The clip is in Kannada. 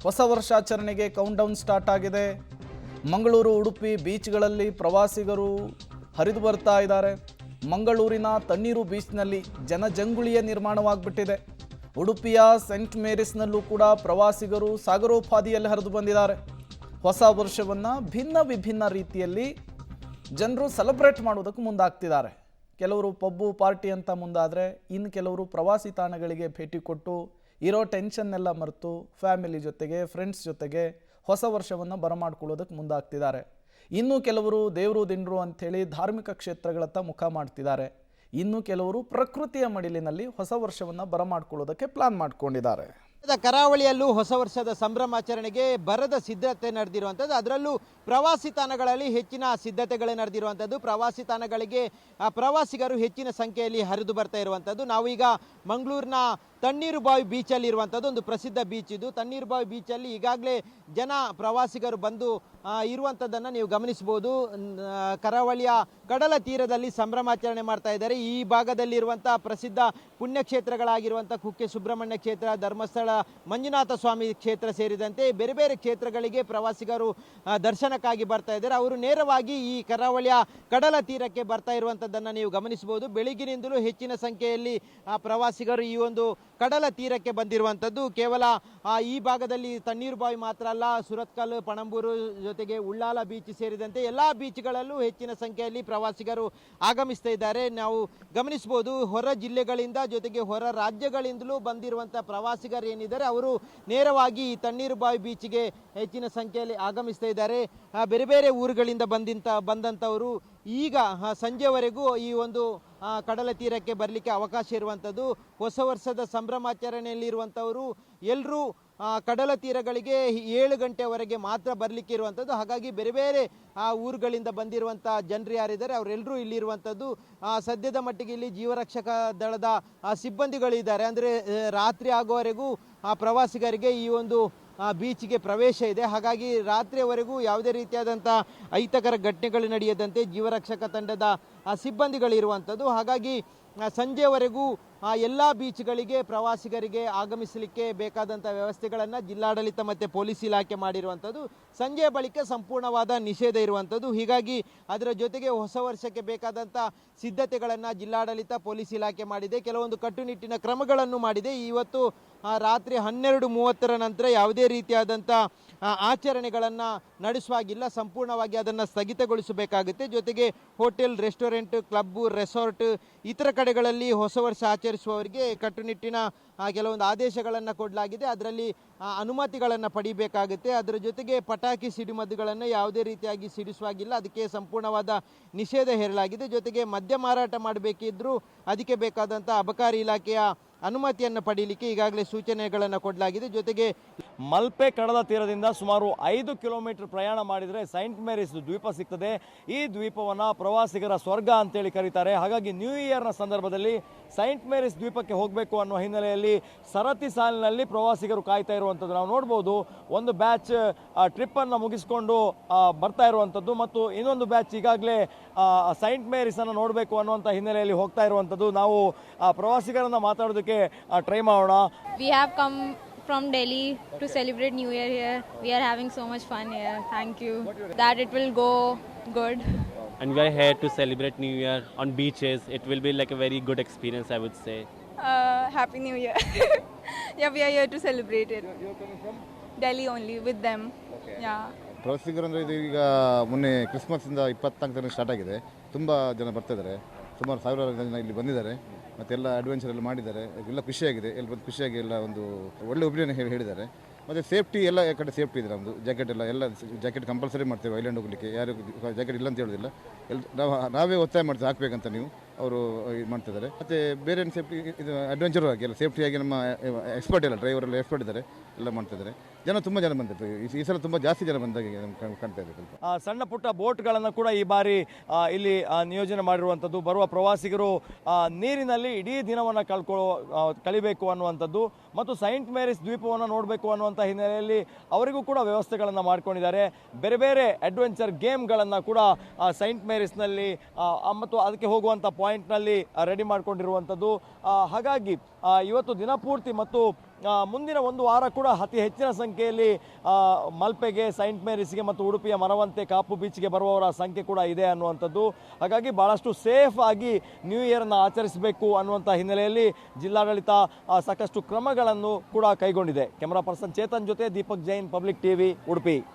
ಹೊಸ ವರ್ಷಾಚರಣೆಗೆ ಕೌಂಟ್ಡೌನ್ ಸ್ಟಾರ್ಟ್ ಆಗಿದೆ. ಮಂಗಳೂರು, ಉಡುಪಿ ಬೀಚ್ಗಳಲ್ಲಿ ಪ್ರವಾಸಿಗರು ಹರಿದು ಬರ್ತಾ ಇದ್ದಾರೆ. ಮಂಗಳೂರಿನ ತಣ್ಣೀರು ಬೀಚ್ನಲ್ಲಿ ಜನಜಂಗುಳಿಯ ನಿರ್ಮಾಣವಾಗ್ಬಿಟ್ಟಿದೆ. ಉಡುಪಿಯ ಸೆಂಟ್ ಮೇರಿಸ್ನಲ್ಲೂ ಕೂಡ ಪ್ರವಾಸಿಗರು ಸಾಗರೋಪಾದಿಯಲ್ಲಿ ಹರಿದು ಬಂದಿದ್ದಾರೆ. ಹೊಸ ವರ್ಷವನ್ನು ಭಿನ್ನ ವಿಭಿನ್ನ ರೀತಿಯಲ್ಲಿ ಜನರು ಸೆಲೆಬ್ರೇಟ್ ಮಾಡೋದಕ್ಕೆ ಮುಂದಾಗ್ತಿದ್ದಾರೆ. ಕೆಲವರು ಪಬ್ಬು ಪಾರ್ಟಿ ಅಂತ ಮುಂದಾದರೆ, ಇನ್ನು ಕೆಲವರು ಪ್ರವಾಸಿ ತಾಣಗಳಿಗೆ ಭೇಟಿ ಕೊಟ್ಟು ಇರೋ ಟೆನ್ಷನ್ನೆಲ್ಲ ಮರೆತು ಫ್ಯಾಮಿಲಿ ಜೊತೆಗೆ, ಫ್ರೆಂಡ್ಸ್ ಜೊತೆಗೆ ಹೊಸ ವರ್ಷವನ್ನು ಬರಮಾಡ್ಕೊಳ್ಳೋದಕ್ಕೆ ಮುಂದಾಗ್ತಿದ್ದಾರೆ. ಇನ್ನು ಕೆಲವರು ದೇವರು ದಿಂಡ್ರು ಅಂಥೇಳಿ ಧಾರ್ಮಿಕ ಕ್ಷೇತ್ರಗಳತ್ತ ಮುಖ ಮಾಡ್ತಿದ್ದಾರೆ. ಇನ್ನು ಕೆಲವರು ಪ್ರಕೃತಿಯ ಮಡಿಲಿನಲ್ಲಿ ಹೊಸ ವರ್ಷವನ್ನು ಬರಮಾಡ್ಕೊಳ್ಳೋದಕ್ಕೆ ಪ್ಲಾನ್ ಮಾಡ್ಕೊಂಡಿದ್ದಾರೆ. ಕರಾವಳಿಯಲ್ಲೂ ಹೊಸ ವರ್ಷದ ಸಂಭ್ರಮಾಚರಣೆಗೆ ಬರದ ಸಿದ್ಧತೆ ನಡೆದಿರುವಂಥದ್ದು. ಅದರಲ್ಲೂ ಪ್ರವಾಸಿ ತಾಣಗಳಲ್ಲಿ ಹೆಚ್ಚಿನ ಸಿದ್ಧತೆಗಳು ನಡೆದಿರುವಂಥದ್ದು. ಪ್ರವಾಸಿ ತಾಣಗಳಿಗೆ ಪ್ರವಾಸಿಗರು ಹೆಚ್ಚಿನ ಸಂಖ್ಯೆಯಲ್ಲಿ ಹರಿದು ಬರ್ತಾ ಇರುವಂಥದ್ದು. ನಾವು ಈಗ ಮಂಗಳೂರಿನ ತಣ್ಣೀರುಬಾವಿ ಬೀಚಲ್ಲಿ ಇರುವಂಥದ್ದು ಒಂದು ಪ್ರಸಿದ್ಧ ಬೀಚ್ ಇದು. ತಣ್ಣೀರುಬಾವಿ ಬೀಚಲ್ಲಿ ಈಗಾಗಲೇ ಜನ ಪ್ರವಾಸಿಗರು ಬಂದು ಇರುವಂಥದ್ದನ್ನು ನೀವು ಗಮನಿಸ್ಬೋದು. ಕರಾವಳಿಯ ಕಡಲ ತೀರದಲ್ಲಿ ಸಂಭ್ರಮಾಚರಣೆ ಮಾಡ್ತಾ ಇದ್ದಾರೆ. ಈ ಭಾಗದಲ್ಲಿರುವಂಥ ಪ್ರಸಿದ್ಧ ಪುಣ್ಯಕ್ಷೇತ್ರಗಳಾಗಿರುವಂಥ ಕುಕ್ಕೆ ಸುಬ್ರಹ್ಮಣ್ಯ ಕ್ಷೇತ್ರ, ಧರ್ಮಸ್ಥಳ ಮಂಜುನಾಥ ಸ್ವಾಮಿ ಕ್ಷೇತ್ರ ಸೇರಿದಂತೆ ಬೇರೆ ಬೇರೆ ಕ್ಷೇತ್ರಗಳಿಗೆ ಪ್ರವಾಸಿಗರು ದರ್ಶನಕ್ಕಾಗಿ ಬರ್ತಾ ಇದ್ದಾರೆ. ಅವರು ನೇರವಾಗಿ ಈ ಕರಾವಳಿಯ ಕಡಲ ತೀರಕ್ಕೆ ಬರ್ತಾ ಇರುವಂಥದ್ದನ್ನು ನೀವು ಗಮನಿಸಬಹುದು. ಬೆಳಗಿನಿಂದಲೂ ಹೆಚ್ಚಿನ ಸಂಖ್ಯೆಯಲ್ಲಿ ಪ್ರವಾಸಿಗರು ಈ ಒಂದು ಕಡಲ ತೀರಕ್ಕೆ ಬಂದಿರುವಂಥದ್ದು. ಕೇವಲ ಈ ಭಾಗದಲ್ಲಿ ತಣ್ಣೀರುಬಾವಿ ಮಾತ್ರ ಅಲ್ಲ, ಸುರತ್ಕಲ್, ಪಣಂಬೂರು ಜೊತೆಗೆ ಉಳ್ಳಾಲ ಬೀಚ್ ಸೇರಿದಂತೆ ಎಲ್ಲ ಬೀಚ್ಗಳಲ್ಲೂ ಹೆಚ್ಚಿನ ಸಂಖ್ಯೆಯಲ್ಲಿ ಪ್ರವಾಸಿಗರು ಆಗಮಿಸ್ತಾ ಇದ್ದಾರೆ. ನಾವು ಗಮನಿಸಬಹುದು, ಹೊರ ಜಿಲ್ಲೆಗಳಿಂದ ಜೊತೆಗೆ ಹೊರ ರಾಜ್ಯಗಳಿಂದಲೂ ಬಂದಿರುವಂಥ ಪ್ರವಾಸಿಗರು ಏನಿದ್ದಾರೆ ಅವರು ನೇರವಾಗಿ ಈ ತಣ್ಣೀರುಬಾವಿ ಬೀಚ್ಗೆ ಹೆಚ್ಚಿನ ಸಂಖ್ಯೆಯಲ್ಲಿ ಆಗಮಿಸ್ತಾ ಇದ್ದಾರೆ. ಬೇರೆ ಬೇರೆ ಊರುಗಳಿಂದ ಬಂದಂಥವರು ಈಗ ಸಂಜೆವರೆಗೂ ಈ ಒಂದು ಕಡಲ ತೀರಕ್ಕೆ ಬರಲಿಕ್ಕೆ ಅವಕಾಶ ಇರುವಂಥದ್ದು. ಹೊಸ ವರ್ಷದ ಸಂಭ್ರಮಾಚರಣೆಯಲ್ಲಿರುವಂಥವರು ಎಲ್ಲರೂ ಕಡಲ ತೀರಗಳಿಗೆ 7 ಗಂಟೆವರೆಗೆ ಮಾತ್ರ ಬರಲಿಕ್ಕೆ ಇರುವಂಥದ್ದು. ಹಾಗಾಗಿ ಬೇರೆ ಬೇರೆ ಊರುಗಳಿಂದ ಬಂದಿರುವಂಥ ಜನರು ಯಾರಿದ್ದಾರೆ ಅವರೆಲ್ಲರೂ ಇಲ್ಲಿರುವಂಥದ್ದು. ಸದ್ಯದ ಮಟ್ಟಿಗೆ ಇಲ್ಲಿ ಜೀವರಕ್ಷಕ ದಳದ ಸಿಬ್ಬಂದಿಗಳಿದ್ದಾರೆ. ಅಂದರೆ ರಾತ್ರಿ ಆಗುವವರೆಗೂ ಪ್ರವಾಸಿಗರಿಗೆ ಈ ಒಂದು ಬೀಚ್ಗೆ ಪ್ರವೇಶ ಇದೆ. ಹಾಗಾಗಿ ರಾತ್ರಿಯವರೆಗೂ ಯಾವುದೇ ರೀತಿಯಾದಂಥ ಅಹಿತಕರ ಘಟನೆಗಳು ನಡೆಯದಂತೆ ಜೀವರಕ್ಷಕ ತಂಡದ ಸಿಬ್ಬಂದಿಗಳಿರುವಂಥದ್ದು. ಹಾಗಾಗಿ ಸಂಜೆವರೆಗೂ ಎಲ್ಲ ಬೀಚ್ಗಳಿಗೆ ಪ್ರವಾಸಿಗರಿಗೆ ಆಗಮಿಸಲಿಕ್ಕೆ ಬೇಕಾದಂಥ ವ್ಯವಸ್ಥೆಗಳನ್ನು ಜಿಲ್ಲಾಡಳಿತ ಮತ್ತು ಪೊಲೀಸ್ ಇಲಾಖೆ ಮಾಡಿರುವಂಥದ್ದು. ಸಂಜೆಯ ಬಳಿಕ ಸಂಪೂರ್ಣವಾದ ನಿಷೇಧ ಇರುವಂಥದ್ದು. ಹೀಗಾಗಿ ಅದರ ಜೊತೆಗೆ ಹೊಸ ವರ್ಷಕ್ಕೆ ಬೇಕಾದಂಥ ಸಿದ್ಧತೆಗಳನ್ನು ಜಿಲ್ಲಾಡಳಿತ ಪೊಲೀಸ್ ಇಲಾಖೆ ಮಾಡಿದೆ. ಕೆಲವೊಂದು ಕಟ್ಟುನಿಟ್ಟಿನ ಕ್ರಮಗಳನ್ನು ಮಾಡಿದೆ. ಇವತ್ತು ರಾತ್ರಿ 12:30 ನಂತರ ಯಾವುದೇ ರೀತಿಯಾದಂಥ ಆಚರಣೆಗಳನ್ನು ನಡೆಸುವಾಗಿಲ್ಲ. ಸಂಪೂರ್ಣವಾಗಿ ಅದನ್ನು ಸ್ಥಗಿತಗೊಳಿಸಬೇಕಾಗುತ್ತೆ. ಜೊತೆಗೆ ಹೋಟೆಲ್, ರೆಸ್ಟೋರೆಂಟ್, ಕ್ಲಬ್ಬು, ರೆಸಾರ್ಟ್ ಇತರ ಕಡೆಗಳಲ್ಲಿ ಹೊಸ ವರ್ಷ ಆಚರಿಸುವವರಿಗೆ ಕಟ್ಟುನಿಟ್ಟಿನ ಕೆಲವೊಂದು ಆದೇಶಗಳನ್ನು ಕೊಡಲಾಗಿದೆ. ಅದರಲ್ಲಿ ಅನುಮತಿಗಳನ್ನು ಪಡಿಬೇಕಾಗುತ್ತೆ. ಅದರ ಜೊತೆಗೆ ಪಟಾಕಿ ಸಿಡಿಮದ್ದುಗಳನ್ನು ಯಾವುದೇ ರೀತಿಯಾಗಿ ಸಿಡಿಸುವಾಗಿಲ್ಲ. ಅದಕ್ಕೆ ಸಂಪೂರ್ಣವಾದ ನಿಷೇಧ ಹೇರಲಾಗಿದೆ. ಜೊತೆಗೆ ಮದ್ಯ ಮಾರಾಟ ಮಾಡಬೇಕಿದ್ರೂ ಅದಕ್ಕೆ ಬೇಕಾದಂಥ ಅಬಕಾರಿ ಇಲಾಖೆಯ ಅನುಮತಿಯನ್ನು ಪಡೀಲಿಕ್ಕೆ ಈಗಾಗಲೇ ಸೂಚನೆಗಳನ್ನು ಕೊಡಲಾಗಿದೆ. ಜೊತೆಗೆ ಮಲ್ಪೆ ಕಡಲ ತೀರದಿಂದ ಸುಮಾರು 5 ಕಿಲೋಮೀಟರ್ ಪ್ರಯಾಣ ಮಾಡಿದರೆ ಸೈಂಟ್ ಮೇರಿಸ್ ದ್ವೀಪ ಸಿಗ್ತದೆ. ಈ ದ್ವೀಪವನ್ನು ಪ್ರವಾಸಿಗರ ಸ್ವರ್ಗ ಅಂತೇಳಿ ಕರೀತಾರೆ. ಹಾಗಾಗಿ ನ್ಯೂ ಇಯರ್ನ ಸಂದರ್ಭದಲ್ಲಿ ಸೈಂಟ್ ಮೇರಿಸ್ ದ್ವೀಪಕ್ಕೆ ಹೋಗಬೇಕು ಅನ್ನೋ ಹಿನ್ನೆಲೆಯಲ್ಲಿ ಸರತಿ ಸಾಲಿನಲ್ಲಿ ಪ್ರವಾಸಿಗರು ಕಾಯ್ತಾ ಇರುವಂಥದ್ದು ನಾವು ನೋಡ್ಬೋದು. ಒಂದು ಬ್ಯಾಚ್ ಟ್ರಿಪ್ಪನ್ನು ಮುಗಿಸ್ಕೊಂಡು ಬರ್ತಾ ಇರುವಂಥದ್ದು ಮತ್ತು ಇನ್ನೊಂದು ಬ್ಯಾಚ್ ಈಗಾಗಲೇ ಸೈಂಟ್ ಮೇರಿಸನ್ನು ನೋಡಬೇಕು ಅನ್ನುವಂಥ ಹಿನ್ನೆಲೆಯಲ್ಲಿ ಹೋಗ್ತಾ ಇರುವಂಥದ್ದು. ನಾವು ಪ್ರವಾಸಿಗರನ್ನು ಮಾತಾಡೋದಕ್ಕೆ ಟ್ರೈ ಮಾಡೋಣ. We have come from Delhi to celebrate New Year here. We are having so much fun here. Thank you. That it will go good. And we are here to celebrate New Year on beaches. It will be like a very good experience, I would say. Happy New Year. Yeah, we are here to celebrate it. You're coming from Delhi only with them. Okay. Yeah. ಪ್ರವಾಸಿಗರು ಅಂದರೆ ಇದು ಈಗ ಮೊನ್ನೆ ಕ್ರಿಸ್ಮಸ್ಸಿಂದ 24 ತಾರೀಕು ಸ್ಟಾರ್ಟ್ ಆಗಿದೆ. ತುಂಬ ಜನ ಬರ್ತಿದ್ದಾರೆ. ಸುಮಾರು 1000 ಜನ ಇಲ್ಲಿ ಬಂದಿದ್ದಾರೆ. ಮತ್ತು ಎಲ್ಲ ಅಡ್ವೆಂಚರ್ ಎಲ್ಲ ಮಾಡಿದ್ದಾರೆ. ಎಲ್ಲ ಖುಷಿಯಾಗಿದೆ. ಎಲ್ಲ ಬಂದು ಖುಷಿಯಾಗಿ ಎಲ್ಲ ಒಂದು ಒಳ್ಳೆ ಒಪಿನಿಯನ್ ಹೇಳಿದ್ದಾರೆ. ಮತ್ತು ಸೇಫ್ಟಿ ಎಲ್ಲ ಕಡೆ ಸೇಫ್ಟಿ ಇದೆ. ನಮ್ಮದು ಜಾಕೆಟ್ ಎಲ್ಲ ಜಾಕೆಟ್ ಕಂಪಲ್ಸರಿ ಮಾಡ್ತೇವೆ ಐಲ್ಯಾಂಡ್ ಹೋಗಲಿಕ್ಕೆ. ಯಾರು ಜಾಕೆಟ್ ಇಲ್ಲ ಅಂತ ಹೇಳೋದಿಲ್ಲ. ನಾವೇ ಒತ್ತಾಯ ಮಾಡ್ತೇವೆ ಹಾಕಬೇಕಂತ ನೀವು ಅವರು ಇದು ಮಾಡ್ತಿದ್ದಾರೆ. ಮತ್ತು ಬೇರೆ ಸೇಫ್ಟಿ ಇದು ಅಡ್ವೆಂಚರ್ ಆಗಿ ಎಲ್ಲ ಸೇಫ್ಟಿಯಾಗಿ ನಮ್ಮ ಎಕ್ಸ್ಪರ್ಟ್ ಎಲ್ಲ ಡ್ರೈವರ್ ಎಲ್ಲ ಎಕ್ಸ್ಪರ್ಟ್ ಇದ್ದಾರೆ. ಎಲ್ಲ ಮಾಡ್ತಿದ್ದಾರೆ. ತುಂಬ ಜನ ಬಂದಿತ್ತು. ಈ ಸಲ ತುಂಬ ಜಾಸ್ತಿ ಜನ ಬಂದಾಗೆ ನಮ್ಗೆ ಕಾಣ್ತಾ ಇದೆ. ಸ್ವಲ್ಪ ಸಣ್ಣ ಪುಟ್ಟ ಬೋಟ್ಗಳನ್ನು ಕೂಡ ಈ ಬಾರಿ ಇಲ್ಲಿ ನಿಯೋಜನೆ ಮಾಡಿರುವಂಥದ್ದು. ಬರುವ ಪ್ರವಾಸಿಗರು ನೀರಿನಲ್ಲಿ ಇಡೀ ದಿನವನ್ನು ಕಳಿಬೇಕು ಅನ್ನುವಂಥದ್ದು ಮತ್ತು ಸೈಂಟ್ ಮೇರಿಸ್ ದ್ವೀಪವನ್ನು ನೋಡಬೇಕು ಅನ್ನುವಂಥ ಹಿನ್ನೆಲೆಯಲ್ಲಿ ಅವರಿಗೂ ಕೂಡ ವ್ಯವಸ್ಥೆಗಳನ್ನು ಮಾಡ್ಕೊಂಡಿದ್ದಾರೆ. ಬೇರೆ ಬೇರೆ ಅಡ್ವೆಂಚರ್ ಗೇಮ್ಗಳನ್ನು ಕೂಡ ಸೈಂಟ್ ಮೇರಿಸ್ನಲ್ಲಿ ಮತ್ತು ಅದಕ್ಕೆ ಹೋಗುವಂಥ ಪಾಯಿಂಟ್ನಲ್ಲಿ ರೆಡಿ ಮಾಡ್ಕೊಂಡಿರುವಂಥದ್ದು. ಹಾಗಾಗಿ ಇವತ್ತು ದಿನಪೂರ್ತಿ ಮತ್ತು ಮುಂದಿನ ಒಂದು ವಾರ ಕೂಡ ಅತಿ ಹೆಚ್ಚಿನ ಸಂಖ್ಯೆಯಲ್ಲಿ ಮಲ್ಪೆಗೆ, ಸೈಂಟ್ ಮೇರಿಸ್ಗೆ ಮತ್ತು ಉಡುಪಿಯ ಮರವಂತೆ, ಕಾಪು ಬೀಚ್ಗೆ ಬರುವವರ ಸಂಖ್ಯೆ ಕೂಡ ಇದೆ ಅನ್ನುವಂಥದ್ದು. ಹಾಗಾಗಿ ಭಾಳಷ್ಟು ಸೇಫ್ ಆಗಿ ನ್ಯೂ ಇಯರ್ನ ಆಚರಿಸಬೇಕು ಅನ್ನುವಂಥ ಹಿನ್ನೆಲೆಯಲ್ಲಿ ಜಿಲ್ಲಾಡಳಿತ ಸಾಕಷ್ಟು ಕ್ರಮಗಳನ್ನು ಕೂಡ ಕೈಗೊಂಡಿದೆ. ಕ್ಯಾಮರಾ ಪರ್ಸನ್ ಚೇತನ್ ಜೊತೆ ದೀಪಕ್ ಜೈನ್, ಪಬ್ಲಿಕ್ ಟಿವಿ, ಉಡುಪಿ.